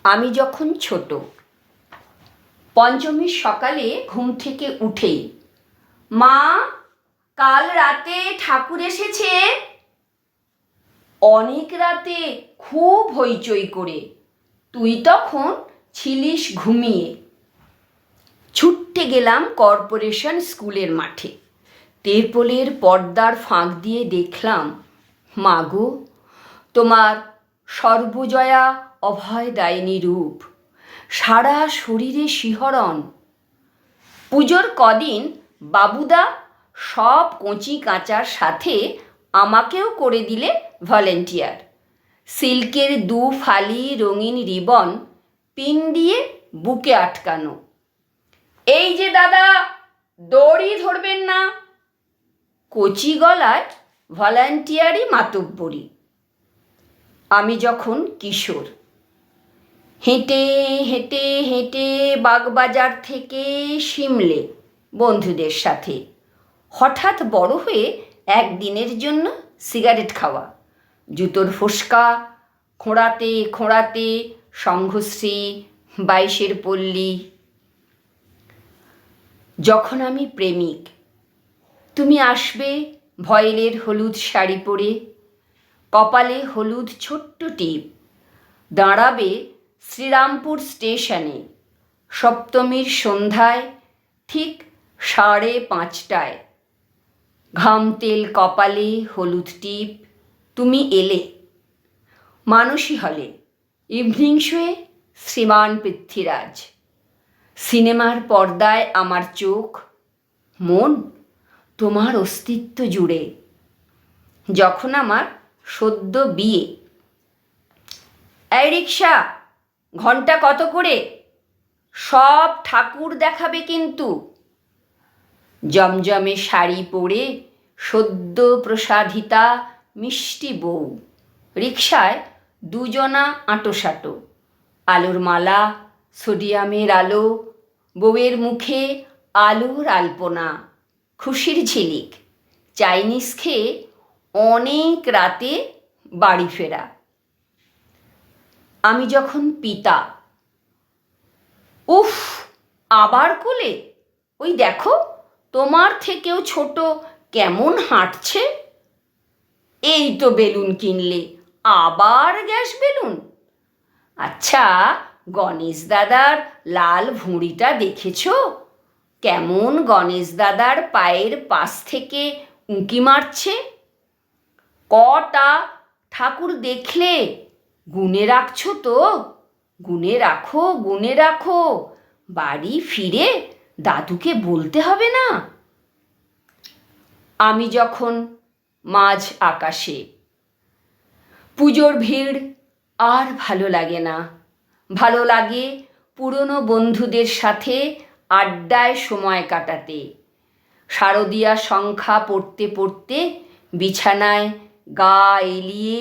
আমি যখন ছোট, পঞ্চমীর সকালে ঘুম থেকে উঠেই মা, কাল রাতে ঠাকুর এসেছে। অনেক রাতে খুব হইচই করে, তুই তখন ছিলিস ঘুমিয়ে। ছুটতে গেলাম কর্পোরেশন স্কুলের মাঠে। তেরপোলের পর্দার ফাঁক দিয়ে দেখলাম, মাগো, তোমার সর্বজয়া অভয়দায়িনী রূপ, সারা শরীরে শিহরণ। পুজোর কদিন বাবুদা সব কচি কাঁচার সাথে আমাকেও করে দিলে ভলেন্টিয়ার। সিল্কের 2 ফালি রঙিন রিবন পিন দিয়ে বুকে আটকানো। এই যে দাদা, দড়ি ধরবেন না। কচি গলায় ভলান্টিয়ারি মাতব্বরি। আমি যখন কিশোর, হেঁটে হেঁটে হেঁটে বাগবাজার থেকে সিমলে বন্ধুদের সাথে, হঠাৎ বড় হয়ে একদিনের জন্য সিগারেট খাওয়া, জুতোর ফোসকা খোঁড়াতে খোঁড়াতে সংঘশ্রী, 22-এর পল্লী। যখন আমি প্রেমিক, তুমি আসবে ভয়েলের হলুদ শাড়ি পরে, কপালে হলুদ ছোট্ট টিপ, দাঁড়াবে শ্রীরামপুর স্টেশনে সপ্তমীর সন্ধ্যায় ঠিক 5:30টায়। ঘাম তেল কপালে, হলুদ টিপ, তুমি এলে। মানসী হলে ইভিনিং শোয়ে শ্রীমান পৃথ্বীরাজ। সিনেমার পর্দায় আমার চোখ, মন তোমার অস্তিত্ব জুড়ে। যখন আমার সদ্য বিয়ে, এই রিক্সা, ঘন্টা কত করে? সব ঠাকুর দেখাবে কিন্তু। জমজমে শাড়ি পরে সদ্য প্রসাধিতা মিষ্টি বউ, রিক্সায় 2 জনা আঁটোসাঁটো। আলোর মালা, সোডিয়ামের আলো, বউয়ের মুখে আলোর আলপনা, খুশির ঝিলিক, চাইনিজ খেয়ে অনেক রাতে বাড়ি ফেরা। আমি যখন পিতা, উফ, আবার কোলে, ওই দেখো তোমার থেকেও ছোট কেমন হাঁটছে। এই তো বেলুন কিনলে, আবার গ্যাস বেলুন। আচ্ছা, গণেশ দাদার লাল ভুঁড়িটা দেখেছ? কেমন গণেশ দাদার পায়ের পাশ থেকে উঁকি মারছে। কটা ঠাকুর দেখলে? গুনে রাখছো তো? গুনে রাখো, গুনে রাখো, বাড়ি ফিরে দাদুকে বলতে হবে না। আমি যখন মাঝ আকাশে, পুজোর ভিড় আর ভালো লাগে না। ভালো লাগে পুরনো বন্ধুদের সাথে আড্ডায় সময় কাটাতে, শারদীয়া সংখ্যা পড়তে পড়তে বিছানায় গা এলিয়ে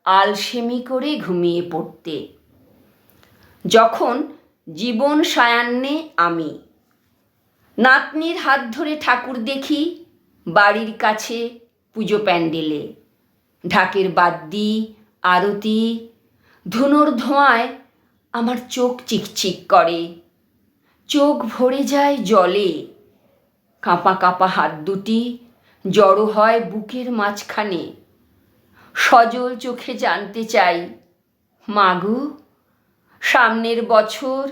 আলসেমি করে ঘুমিয়ে পড়তে। যখন জীবন সায়ান্নে আমি নাতনির হাত ধরে ঠাকুর দেখি বাড়ির কাছে পুজো প্যান্ডেলে, ঢাকের বাদ্যি, আরতি, ধুনোর ধোঁয়ায় আমার চোখ চিকচিক করে, চোখ ভরে যায় জলে। কাঁপা কাঁপা হাত দুটি জড়ো হয় বুকের মাঝখানে। সজল চোখে জানতে চাই, মাগো, সামনের বছর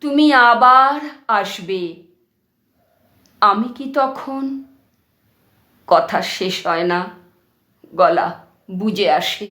তুমি আবার আসবে, আমি কি তখন? কথা শেষ হয় না, গলা বুজে আসে।